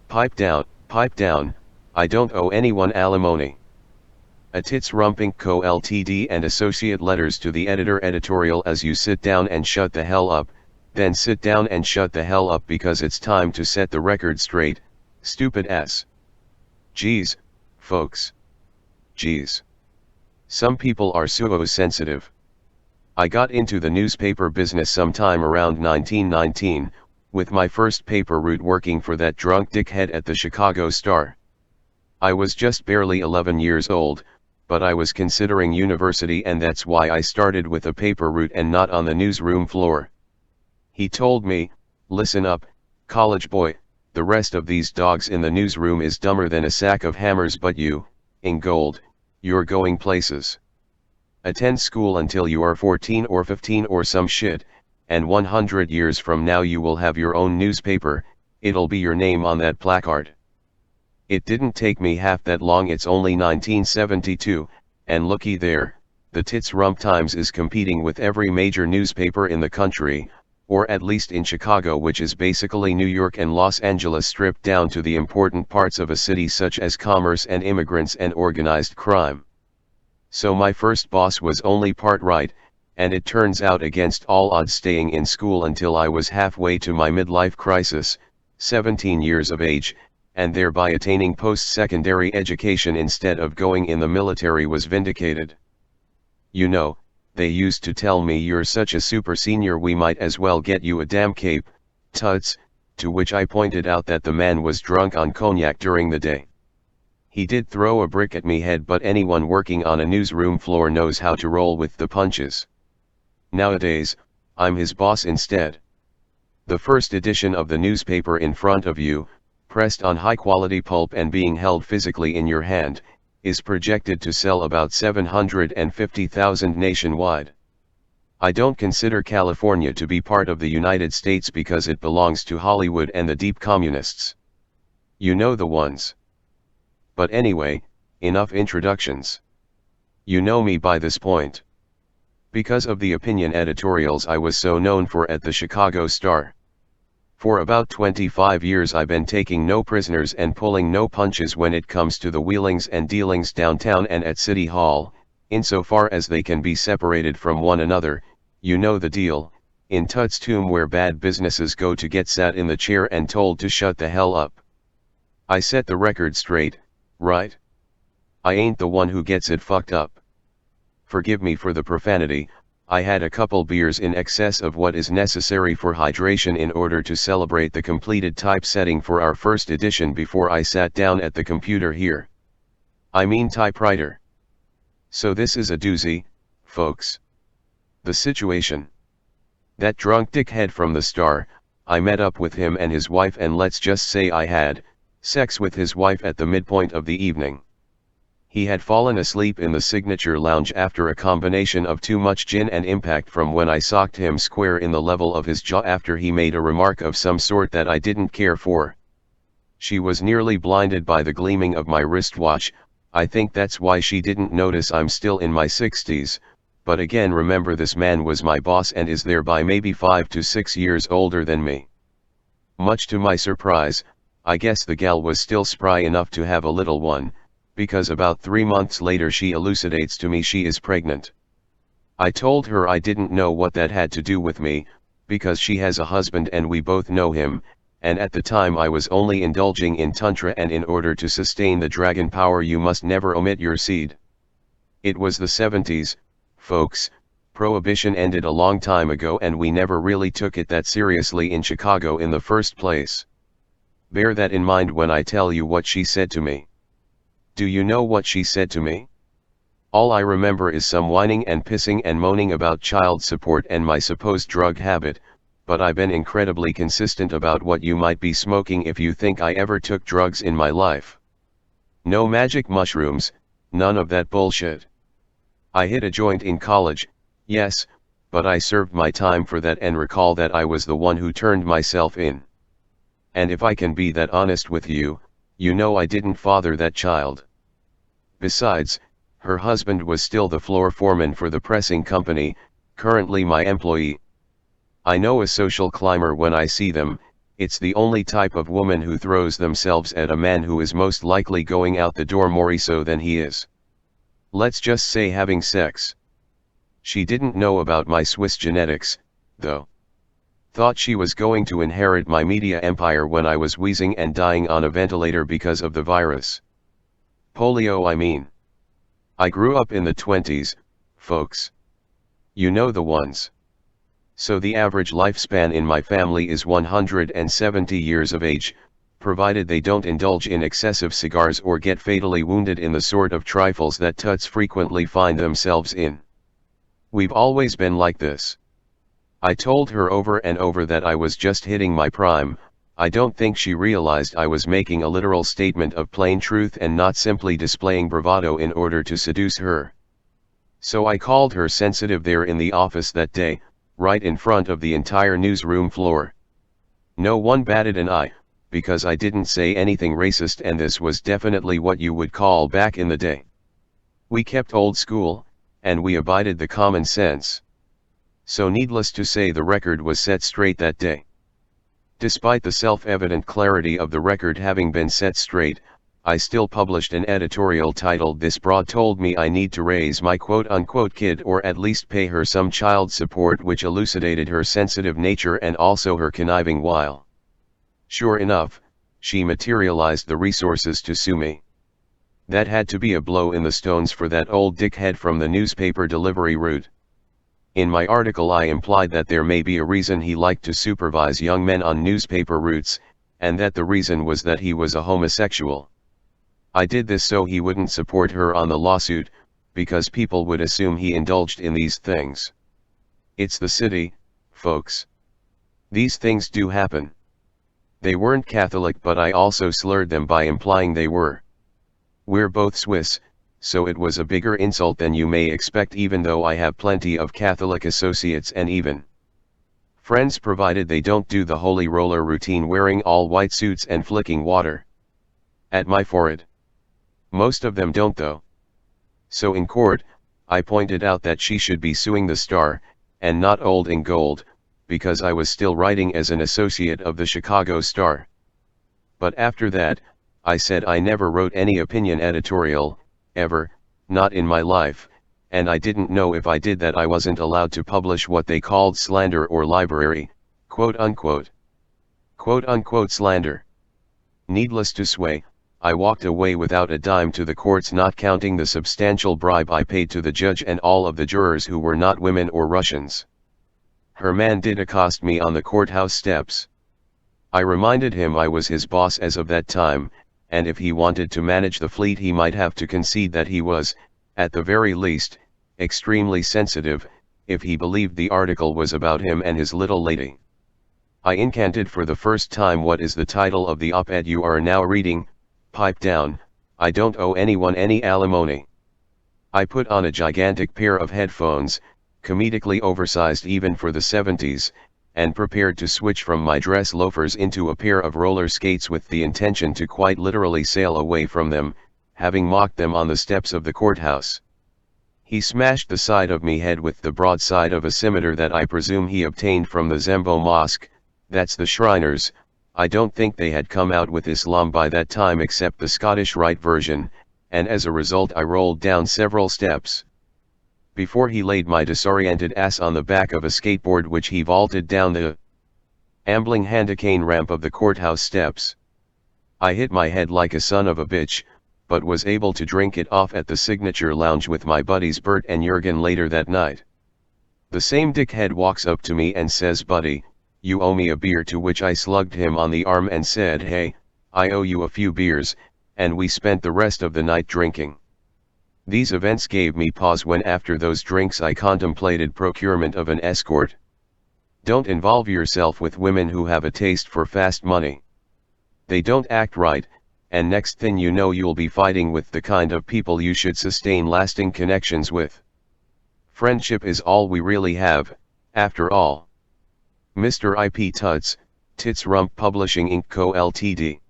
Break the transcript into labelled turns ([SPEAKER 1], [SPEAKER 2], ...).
[SPEAKER 1] Pipe down, I don't owe anyone alimony. A TITSRUMP Co. Ltd. And associate letters to the editor editorial as you sit down and shut the hell up, then sit down and shut the hell up because it's time to set the record straight, stupid ass. Geez, folks. Geez. Some people are so sensitive. I got into the newspaper business sometime around 1919, with my first paper route working for that drunk dickhead at the Chicago Star. I was just barely 11 years old, but I was considering university, and that's why I started with a paper route and not on the newsroom floor. He told me, listen up, college boy, the rest of these dogs in the newsroom is dumber than a sack of hammers, but you, Ingoldt, you're going places. Attend school until you are 14 or 15 or some shit, and 100 years from now you will have your own newspaper, it'll be your name on that placard. It didn't take me half that long, it's only 1972, and looky there, the TITSRUMP Times is competing with every major newspaper in the country, or at least in Chicago, which is basically New York and Los Angeles stripped down to the important parts of a city such as commerce and immigrants and organized crime. So my first boss was only part right, and it turns out against all odds staying in school until I was halfway to my midlife crisis, 17 years of age, and thereby attaining post-secondary education instead of going in the military was vindicated. You know, they used to tell me, you're such a super senior, we might as well get you a damn cape, Tuts, to which I pointed out that the man was drunk on cognac during the day. He did throw a brick at me head, but anyone working on a newsroom floor knows how to roll with the punches. Nowadays, I'm his boss instead. The first edition of the newspaper in front of you, pressed on high-quality pulp and being held physically in your hand, is projected to sell about 750,000 nationwide. I don't consider California to be part of the United States because it belongs to Hollywood and the deep communists. You know the ones. But anyway, enough introductions. You know me by this point. Because of the opinion editorials I was so known for at the Chicago Star. For about 25 years I've been taking no prisoners and pulling no punches when it comes to the wheelings and dealings downtown and at City Hall, insofar as they can be separated from one another, you know the deal, in Tuts' tomb where bad businesses go to get sat in the chair and told to shut the hell up. I set the record straight, right? I ain't the one who gets it fucked up. Forgive me for the profanity, I had a couple beers in excess of what is necessary for hydration in order to celebrate the completed typesetting for our first edition before I sat down at the computer here. I mean typewriter. So this is a doozy, folks. The situation. That drunk dickhead from the Star, I met up with him and his wife, and let's just say I had sex with his wife at the midpoint of the evening. He had fallen asleep in the signature lounge after a combination of too much gin and impact from when I socked him square in the level of his jaw after he made a remark of some sort that I didn't care for. She was nearly blinded by the gleaming of my wristwatch. I think that's why she didn't notice I'm still in my 60s, but again remember, this man was my boss and is thereby maybe 5 to 6 years older than me. Much to my surprise, I guess the gal was still spry enough to have a little one, because about 3 months later she elucidates to me she is pregnant. I told her I didn't know what that had to do with me, because she has a husband and we both know him, and at the time I was only indulging in tantra, and in order to sustain the dragon power you must never omit your seed. It was the 70s, folks, prohibition ended a long time ago and we never really took it that seriously in Chicago in the first place. Bear that in mind when I tell you what she said to me. Do you know what she said to me? All I remember is some whining and pissing and moaning about child support and my supposed drug habit, but I've been incredibly consistent about what you might be smoking if you think I ever took drugs in my life. No magic mushrooms, none of that bullshit. I hit a joint in college, yes, but I served my time for that and recall that I was the one who turned myself in. And if I can be that honest with you, you know I didn't father that child. Besides, her husband was still the floor foreman for the pressing company, currently my employee. I know a social climber when I see them, It's the only type of woman who throws themselves at a man who is most likely going out the door more so than he is. Let's just say having sex. She didn't know about my Swiss genetics, though. Thought she was going to inherit my media empire when I was wheezing and dying on a ventilator because of the virus. Polio, I mean. I grew up in the 20s, folks. You know the ones. So the average lifespan in my family is 170 years of age, provided they don't indulge in excessive cigars or get fatally wounded in the sort of trifles that tuts frequently find themselves in. We've always been like this. I told her over and over that I was just hitting my prime. I don't think she realized I was making a literal statement of plain truth and not simply displaying bravado in order to seduce her. So I called her sensitive there in the office that day, right in front of the entire newsroom floor. No one batted an eye, because I didn't say anything racist, and this was definitely what you would call back in the day. We kept old school, and we abided the common sense. So needless to say, the record was set straight that day. Despite the self-evident clarity of the record having been set straight, I still published an editorial titled "This Broad Told Me I Need to Raise My Quote-Unquote Kid, or at least pay her some child support," which elucidated her sensitive nature and also her conniving wile. Sure enough, she materialized the resources to sue me. That had to be a blow in the stones for that old dickhead from the newspaper delivery route. In my article I implied that there may be a reason he liked to supervise young men on newspaper routes, and that the reason was that he was a homosexual. I did this so he wouldn't support her on the lawsuit, because people would assume he indulged in these things. It's the city, folks. These things do happen. They weren't Catholic, but I also slurred them by implying they were. We're both Swiss, so it was a bigger insult than you may expect, even though I have plenty of Catholic associates and even friends, provided they don't do the holy roller routine wearing all white suits and flicking water at my forehead. Most of them don't though. So in court, I pointed out that she should be suing the Star, and not old Ingoldt, because I was still writing as an associate of the Chicago Star. But after that, I said I never wrote any opinion editorial, ever, not in my life, and I didn't know if I did that I wasn't allowed to publish what they called slander or library, quote-unquote. Quote-unquote slander. Needless to say, I walked away without a dime to the courts, not counting the substantial bribe I paid to the judge and all of the jurors who were not women or Russians. Her man did accost me on the courthouse steps. I reminded him I was his boss as of that time, and if he wanted to manage the fleet he might have to concede that he was, at the very least, extremely sensitive, if he believed the article was about him and his little lady. I incanted for the first time what is the title of the op-ed you are now reading. Pipe down, I don't owe anyone any alimony. I put on a gigantic pair of headphones, comedically oversized even for the 70s, and prepared to switch from my dress loafers into a pair of roller skates with the intention to quite literally sail away from them, having mocked them on the steps of the courthouse. He smashed the side of me head with the broadside of a scimitar that I presume he obtained from the Zembo Mosque, that's the Shriners. I don't think they had come out with Islam by that time except the Scottish Rite version, and as a result I rolled down several steps before he laid my disoriented ass on the back of a skateboard, which he vaulted down the ambling handicane ramp of the courthouse steps. I hit my head like a son of a bitch, but was able to drink it off at the Signature Lounge with my buddies Bert and Jurgen later that night. The same dickhead walks up to me and says, "Buddy, you owe me a beer," to which I slugged him on the arm and said, "Hey, I owe you a few beers," and we spent the rest of the night drinking. These events gave me pause when after those drinks I contemplated procurement of an escort. Don't involve yourself with women who have a taste for fast money. They don't act right, and next thing you know you'll be fighting with the kind of people you should sustain lasting connections with. Friendship is all we really have, after all. Mr. IP Tuts, TITSRUMP Publishing Inc. Co. Ltd.